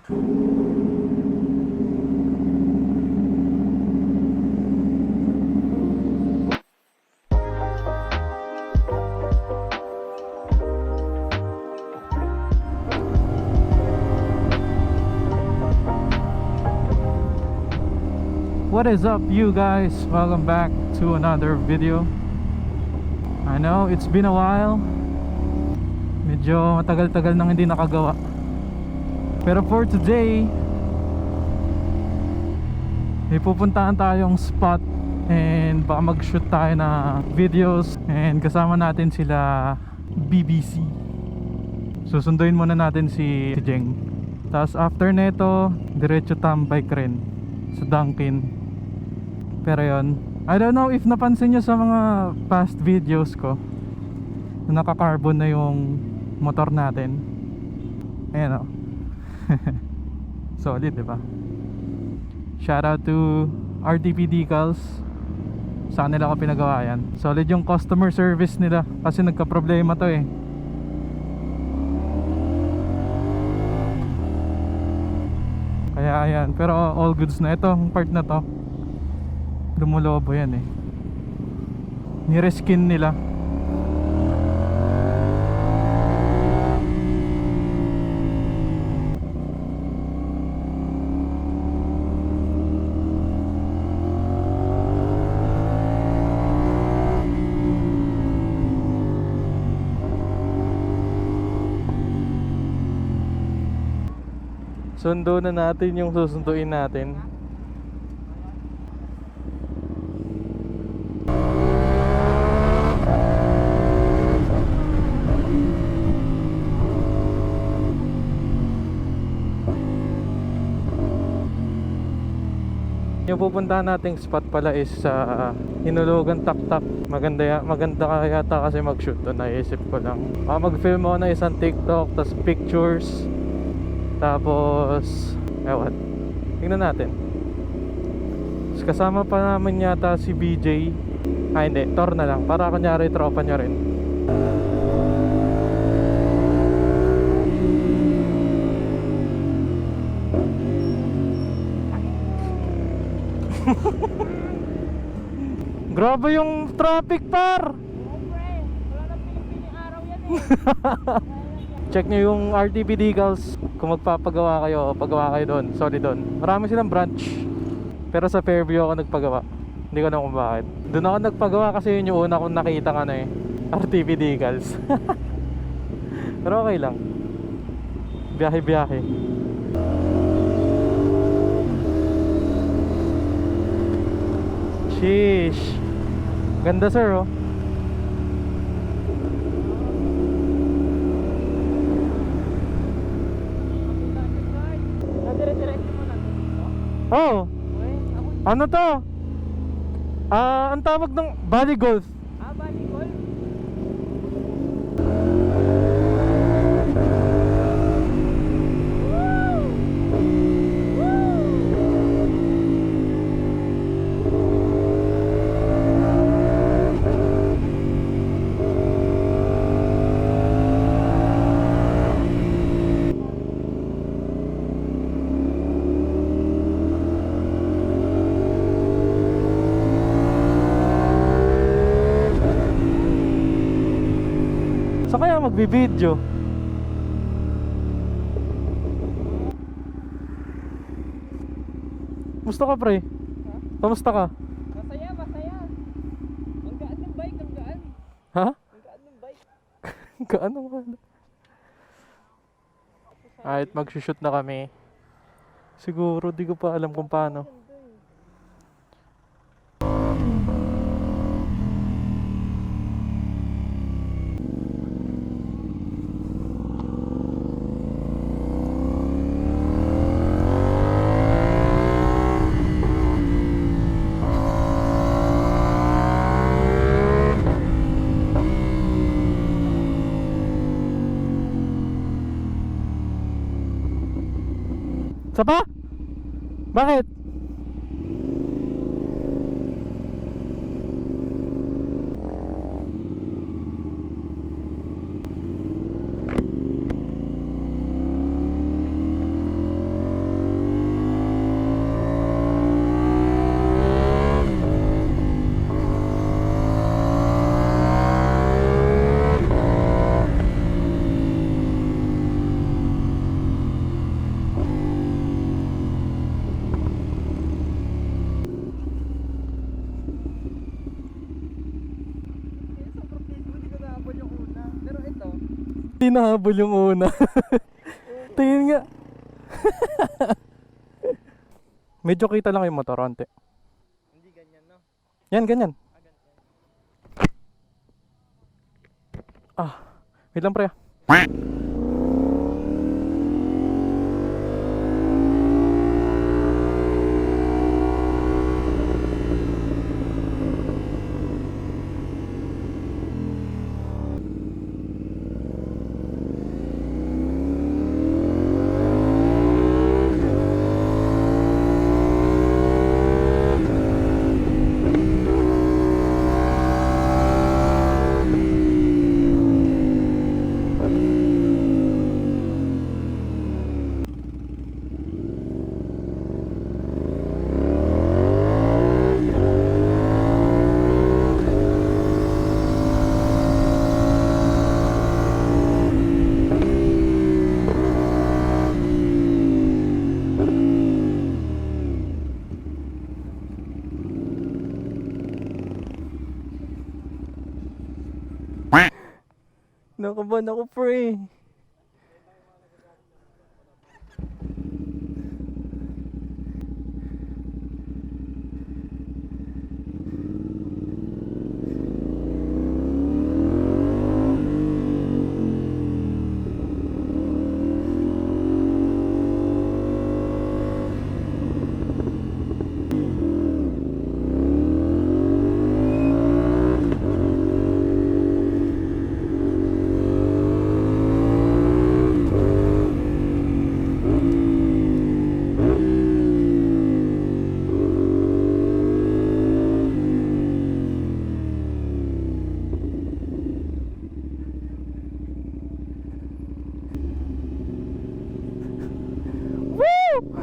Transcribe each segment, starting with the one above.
What is up, you guys? Welcome back to another video. I know it's been a while. Medyo matagal-tagal nang hindi nakagawa. Pero for today, may pupuntahan tayong spot and baka mag-shoot tayo na videos, and kasama natin sila BBC. Susunduin muna natin si Jeng. Tapos after neto, diretso tambike rin sa Dunkin. Pero yun, I don't know if napansin nyo sa mga past videos ko na naka-carbon na yung motor natin. Ayan o. Solid, diba? Shout out to RTP Decals. Sa kanila ko pinagawa yan. Solid yung customer service nila kasi nagka-problema to eh. Kaya ayan, pero all goods na. Ito, ang part na to lumulobo yan eh. Nireskin nila. Sundo na natin yung susunduin natin. Yung pupuntahan nating spot pala is sa Hinulugan Taktak. Maganda yata kasi mag-shoot doon. Naisip ko lang mag-film ako na isang TikTok, tas pictures, tapos ewan, tingnan natin. Tapos kasama pa namin yata si BJ. Hindi, Tor na lang, para kunyari tropa niya rin. Grabe yung traffic, par. Wala na pinipiling araw yan eh. Check nyo yung RTP Decals kung magpapagawa kayo, pagawa kayo doon. Sorry doon, marami silang branch. Pero sa Fairview ako nagpagawa. Hindi ko na kung bakit. Doon ako nagpagawa kasi yun yung una kong nakita ka na eh, RTP Decals. Pero okay lang, biyahe-biyahe. Sheesh, ganda sir oh. Dire-diretso mo na dito. Oh, ano to? Ang tawag ng body golf. Bali golf. Sa kaya magbibideo? Musta ka pre? Kamusta ka? Masaya, masaya. Ang gaan ng bike, ang gaan. Ha? Ang gaan ng bike. Kaano ka? Kahit mag-shoot na kami. Siguro di ko pa alam kung paano. Isa pa? Bakit? to. Hindi nahabol yung una. Tingin nga. Medyo kita lang yung motor, onte. Hindi ganyan, no? Yan, ganyan. Ganyan. Ah, wait lang pre. Nakaban ako pre.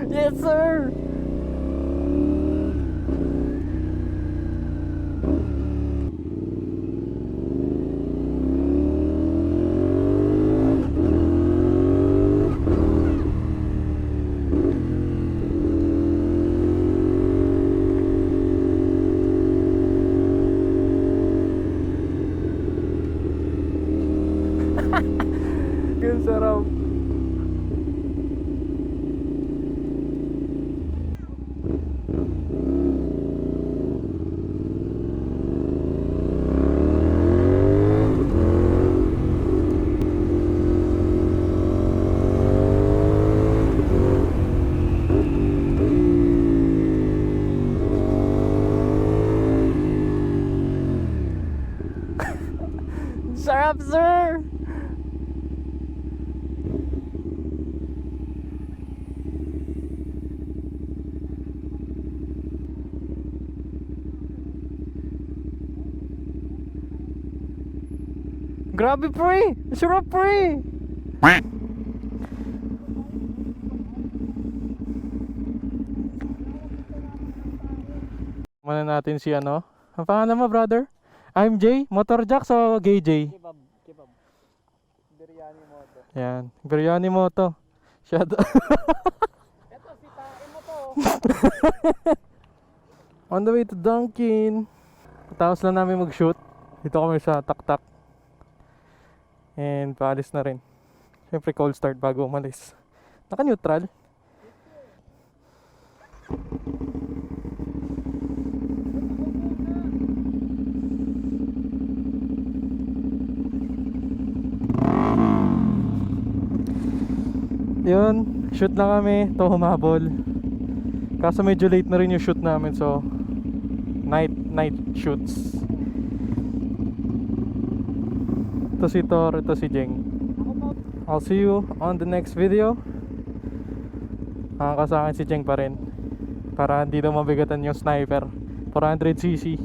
Yes, sir! Ang sarap. Sarap, sir! Grabe pre! Sarap pre! Muna natin si ano? Ang pangalan mo brother? I'm Jay, Motor Jack o Gay Jay? Kebab. Biryani mo to. Yan, biryani mo to. Shout Eto, sitain mo to. On the way to Dunkin. Tapos lang namin mag-shoot. Dito kami sa Tak-Tak. And paalis na rin. Siyempre cold start bago umalis. Naka-neutral. Yun, shoot na kami. Ito humabol. Kaso medyo late na rin yung shoot namin. So, night shoots. Ito si Tor, ito si Jeng. I'll see you on the next video. Kasama si Jeng pa rin. Para hindi na mabigatan yung sniper. 400cc.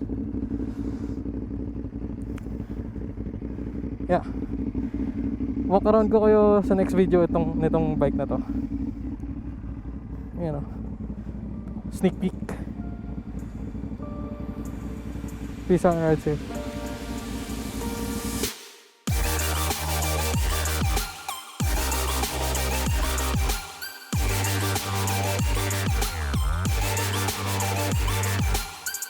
Yeah. Walk around ko kayo sa next video nitong bike na to. Ayan o. Sneak peek. Peace out and ride safe.